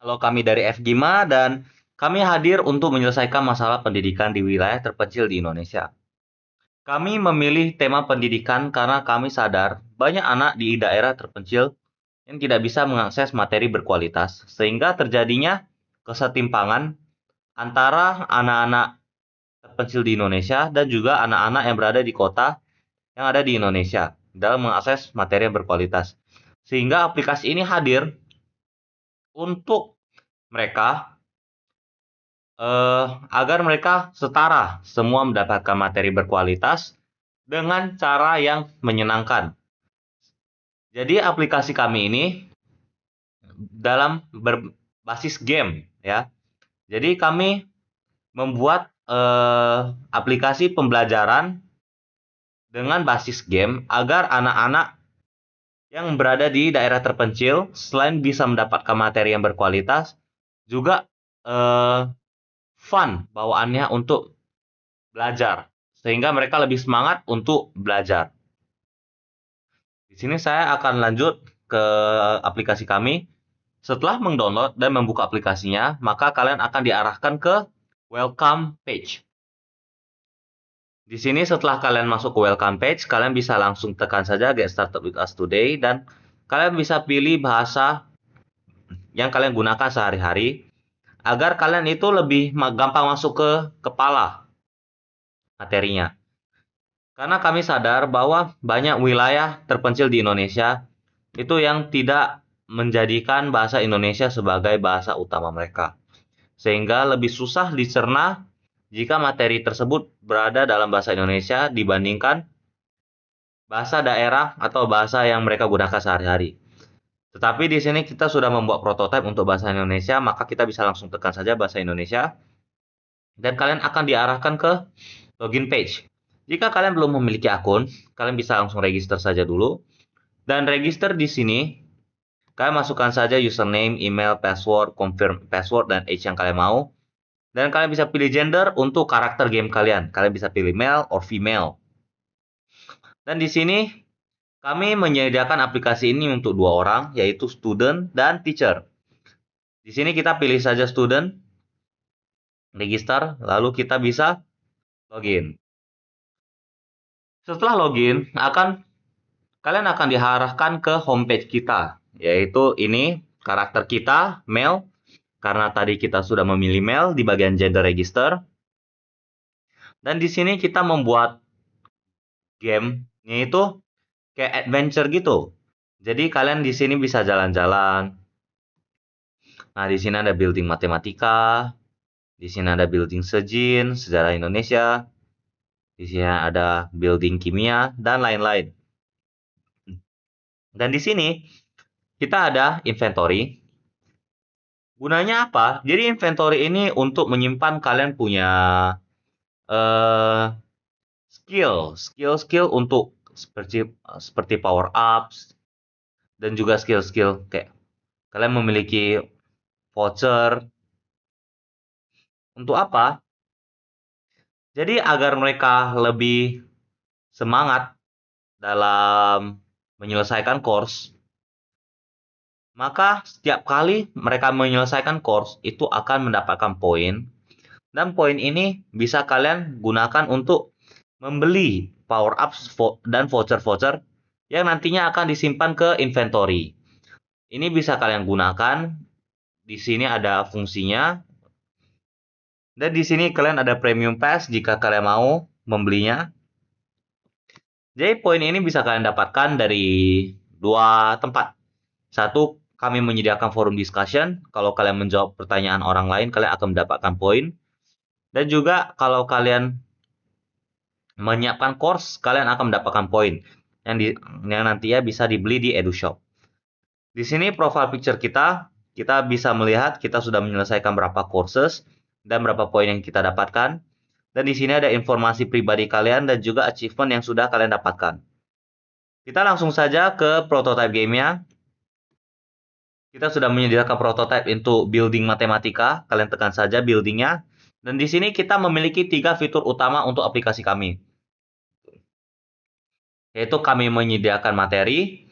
Halo, kami dari FGIMA dan kami hadir untuk menyelesaikan masalah pendidikan di wilayah terpencil di Indonesia. Kami memilih tema pendidikan karena kami sadar banyak anak di daerah terpencil yang tidak bisa mengakses materi berkualitas, sehingga terjadinya kesetimpangan antara anak-anak terpencil di Indonesia dan juga anak-anak yang berada di kota yang ada di Indonesia dalam mengakses materi yang berkualitas. Sehingga aplikasi ini hadir untuk mereka agar mereka setara semua mendapatkan materi berkualitas dengan cara yang menyenangkan. Jadi aplikasi kami ini dalam berbasis game ya. Jadi kami membuat aplikasi pembelajaran dengan basis game agar anak-anak yang berada di daerah terpencil selain bisa mendapatkan materi yang berkualitas juga fun bawaannya untuk belajar, sehingga mereka lebih semangat untuk belajar. Di sini saya akan lanjut ke aplikasi kami. Setelah mendownload dan membuka aplikasinya, maka kalian akan diarahkan ke welcome page. Di sini setelah kalian masuk ke welcome page, kalian bisa langsung tekan saja get started with us today dan kalian bisa pilih bahasa yang kalian gunakan sehari-hari agar kalian itu lebih gampang masuk ke kepala materinya. Karena kami sadar bahwa banyak wilayah terpencil di Indonesia itu yang tidak menjadikan bahasa Indonesia sebagai bahasa utama mereka. Sehingga lebih susah dicerna jika materi tersebut berada dalam bahasa Indonesia dibandingkan bahasa daerah atau bahasa yang mereka gunakan sehari-hari. Tetapi di sini kita sudah membuat prototipe untuk bahasa Indonesia, maka kita bisa langsung tekan saja bahasa Indonesia dan kalian akan diarahkan ke login page. Jika kalian belum memiliki akun, kalian bisa langsung register saja dulu. Dan register di sini, kalian masukkan saja username, email, password, confirm password, dan age yang kalian mau. Dan kalian bisa pilih gender untuk karakter game kalian. Kalian bisa pilih male or female. Dan di sini, kami menyediakan aplikasi ini untuk dua orang, yaitu student dan teacher. Di sini kita pilih saja student, register, lalu kita bisa login. Setelah login, kalian akan diarahkan ke homepage kita, yaitu ini karakter kita, male, karena tadi kita sudah memilih male di bagian gender register. Dan di sini kita membuat game, yaitu kayak adventure gitu. Jadi kalian di sini bisa jalan-jalan. Nah, di sini ada building matematika, di sini ada building sejin, sejarah Indonesia, di sini ada building kimia, dan lain-lain. Dan di sini kita ada inventory. Gunanya apa? Jadi inventory ini untuk menyimpan kalian punya eh, skill untuk seperti power ups dan juga skill kayak kalian memiliki voucher. Untuk apa? Jadi agar mereka lebih semangat dalam menyelesaikan course, maka setiap kali mereka menyelesaikan course itu akan mendapatkan poin. Dan poin ini bisa kalian gunakan untuk membeli power ups dan voucher-voucher yang nantinya akan disimpan ke inventory. Ini bisa kalian gunakan. Di sini ada fungsinya. Dan di sini kalian ada premium pass jika kalian mau membelinya. Jadi poin ini bisa kalian dapatkan dari dua tempat. Satu, kami menyediakan forum discussion. Kalau kalian menjawab pertanyaan orang lain, kalian akan mendapatkan poin. Dan juga kalau kalian menyiapkan course, kalian akan mendapatkan poin yang nantinya bisa dibeli di EduShop. Di sini profile picture kita bisa melihat kita sudah menyelesaikan berapa courses dan berapa poin yang kita dapatkan. Dan di sini ada informasi pribadi kalian dan juga achievement yang sudah kalian dapatkan. Kita langsung saja ke prototype gamenya. Kita sudah menyediakan prototype untuk building matematika. Kalian tekan saja buildingnya. Dan di sini kita memiliki 3 fitur utama untuk aplikasi kami. Yaitu kami menyediakan materi,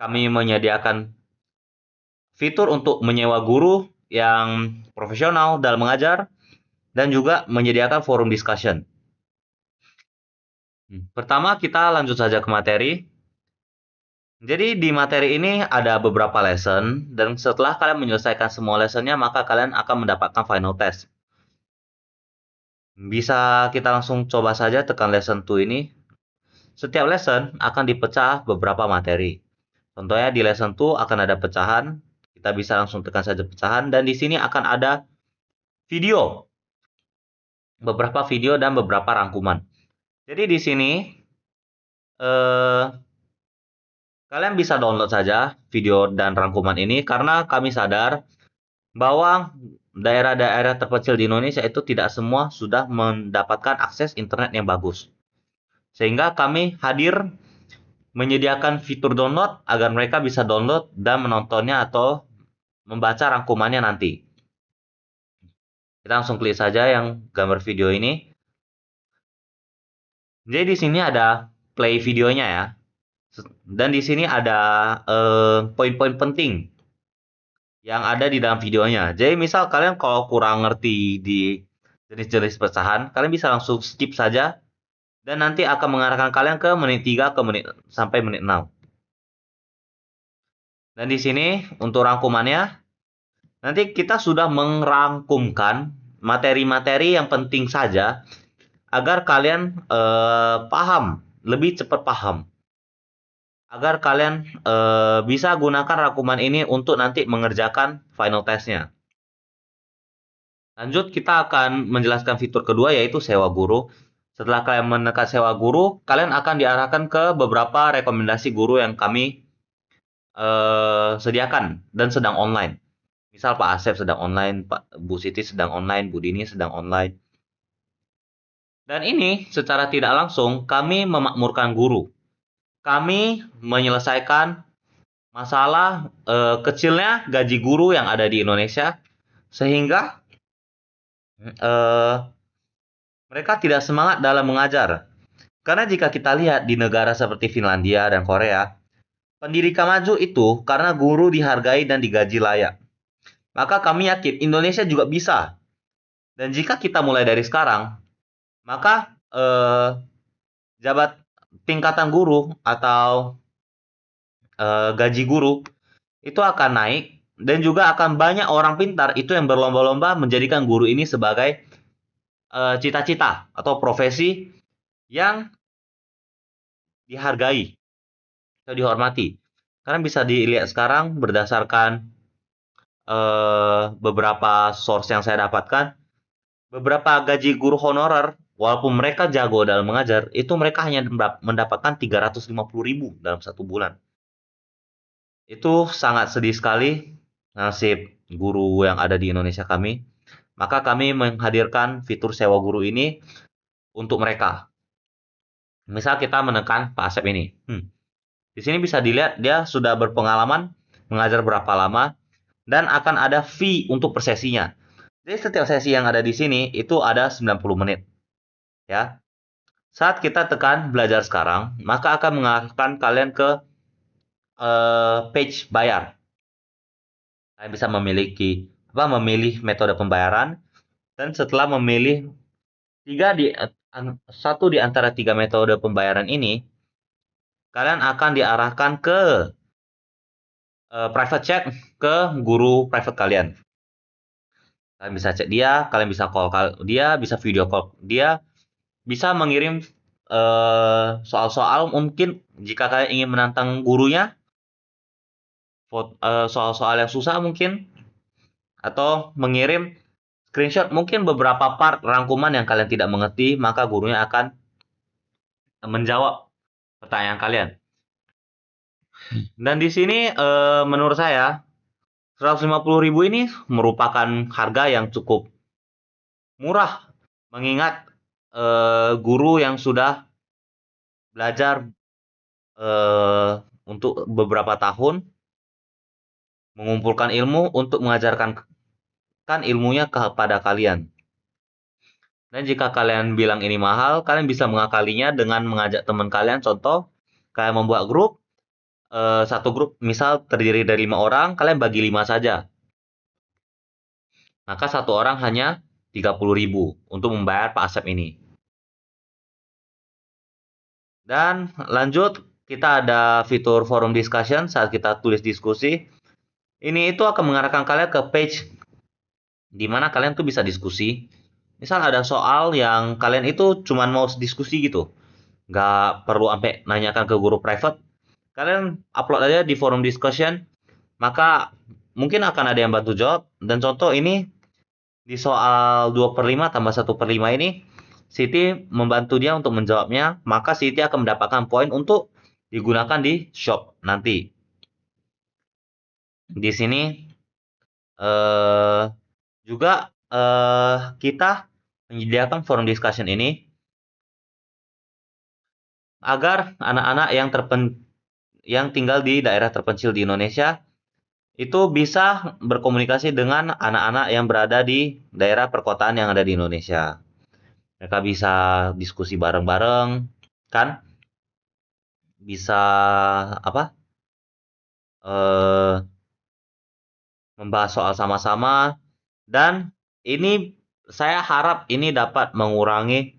kami menyediakan fitur untuk menyewa guru yang profesional dalam mengajar, dan juga menyediakan forum discussion. Pertama, kita lanjut saja ke materi. Jadi di materi ini ada beberapa lesson, dan setelah kalian menyelesaikan semua lessonnya, maka kalian akan mendapatkan final test. Bisa kita langsung coba saja tekan lesson 2 ini. Setiap lesson akan dipecah beberapa materi. Contohnya di lesson 2 akan ada pecahan, kita bisa langsung tekan saja pecahan, dan di sini akan ada video. Beberapa video dan beberapa rangkuman. Jadi di sini kalian bisa download saja video dan rangkuman ini karena kami sadar bahwa daerah-daerah terpencil di Indonesia itu tidak semua sudah mendapatkan akses internet yang bagus. Sehingga kami hadir menyediakan fitur download agar mereka bisa download dan menontonnya atau membaca rangkumannya nanti. Kita langsung klik saja yang gambar video ini. Jadi di sini ada play videonya ya. Dan di sini ada poin-poin penting yang ada di dalam videonya. Jadi misal kalian kalau kurang ngerti di jenis-jenis pecahan, kalian bisa langsung skip saja dan nanti akan mengarahkan kalian ke menit 3 sampai menit 6. Dan di sini untuk rangkumannya, nanti kita sudah merangkumkan materi-materi yang penting saja agar kalian paham, lebih cepat paham. Agar kalian bisa gunakan rangkuman ini untuk nanti mengerjakan final testnya. Lanjut, kita akan menjelaskan fitur kedua yaitu sewa guru. Setelah kalian menekan sewa guru, kalian akan diarahkan ke beberapa rekomendasi guru yang kami sediakan dan sedang online. Misal Pak Asep sedang online, Bu Siti sedang online, Bu Dini sedang online. Dan ini secara tidak langsung kami memakmurkan guru. Kami menyelesaikan masalah kecilnya gaji guru yang ada di Indonesia, sehingga mereka tidak semangat dalam mengajar. Karena jika kita lihat di negara seperti Finlandia dan Korea, pendidikan maju itu karena guru dihargai dan digaji layak. Maka kami yakin Indonesia juga bisa. Dan jika kita mulai dari sekarang, maka jabat tingkatan guru atau gaji guru itu akan naik, dan juga akan banyak orang pintar itu yang berlomba-lomba menjadikan guru ini sebagai cita-cita atau profesi yang dihargai atau dihormati. Karena bisa dilihat sekarang berdasarkan beberapa source yang saya dapatkan, beberapa gaji guru honorer walaupun mereka jago dalam mengajar, itu mereka hanya mendapatkan 350.000 dalam 1 bulan. Itu sangat sedih sekali nasib guru yang ada di Indonesia kami. Maka kami menghadirkan fitur sewa guru ini untuk mereka. Misal kita menekan Pak Asep ini. Di sini bisa dilihat dia sudah berpengalaman mengajar berapa lama dan akan ada fee untuk per sesinya. Jadi setiap sesi yang ada di sini itu ada 90 menit. Ya. Saat kita tekan belajar sekarang, maka akan mengarahkan kalian ke page bayar. Kalian bisa memilih metode pembayaran, dan setelah memilih satu di antara 3 metode pembayaran ini, kalian akan diarahkan ke private chat ke guru private kalian. Kalian bisa chat dia, kalian bisa call dia, bisa video call dia, bisa mengirim soal-soal mungkin jika kalian ingin menantang gurunya, soal-soal yang susah mungkin, atau mengirim screenshot mungkin beberapa part rangkuman yang kalian tidak mengerti, maka gurunya akan menjawab pertanyaan kalian. Dan di sini menurut saya 150.000 ini merupakan harga yang cukup murah, mengingat guru yang sudah belajar untuk beberapa tahun mengumpulkan ilmu untuk mengajarkan ilmunya kepada kalian. Dan jika kalian bilang ini mahal, kalian bisa mengakalinya dengan mengajak teman kalian. Contoh, kalian membuat grup, satu grup misal terdiri dari 5 orang, kalian bagi 5 saja. Maka satu orang hanya 30.000 untuk membayar Pak Asep ini. Dan lanjut, kita ada fitur forum discussion saat kita tulis diskusi. Ini itu akan mengarahkan kalian ke page di mana kalian tuh bisa diskusi. Misal ada soal yang kalian itu cuman mau diskusi gitu. Nggak perlu sampai nanyakan ke guru private. Kalian upload aja di forum discussion, maka mungkin akan ada yang bantu jawab. Dan contoh ini, di soal 2/5 tambah 1/5 ini, Siti membantu dia untuk menjawabnya, maka Siti akan mendapatkan poin untuk digunakan di shop nanti. Di sini juga kita menyediakan forum discussion ini agar anak-anak yang tinggal di daerah terpencil di Indonesia itu bisa berkomunikasi dengan anak-anak yang berada di daerah perkotaan yang ada di Indonesia. Mereka bisa diskusi bareng-bareng, kan? Bisa apa? Membahas soal sama-sama, dan ini saya harap ini dapat mengurangi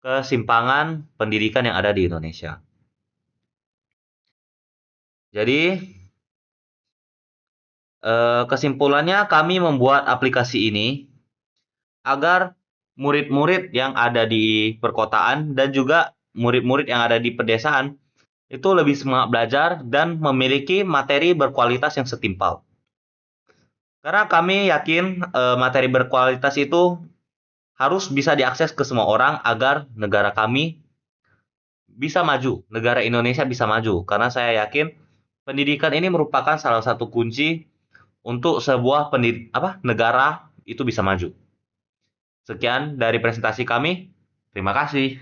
kesimpangan pendidikan yang ada di Indonesia. Jadi kesimpulannya, kami membuat aplikasi ini agar murid-murid yang ada di perkotaan dan juga murid-murid yang ada di pedesaan itu lebih semangat belajar dan memiliki materi berkualitas yang setimpal. Karena kami yakin materi berkualitas itu harus bisa diakses ke semua orang agar negara kami bisa maju, negara Indonesia bisa maju. Karena saya yakin pendidikan ini merupakan salah satu kunci untuk sebuah negara itu bisa maju. Sekian dari presentasi kami. Terima kasih.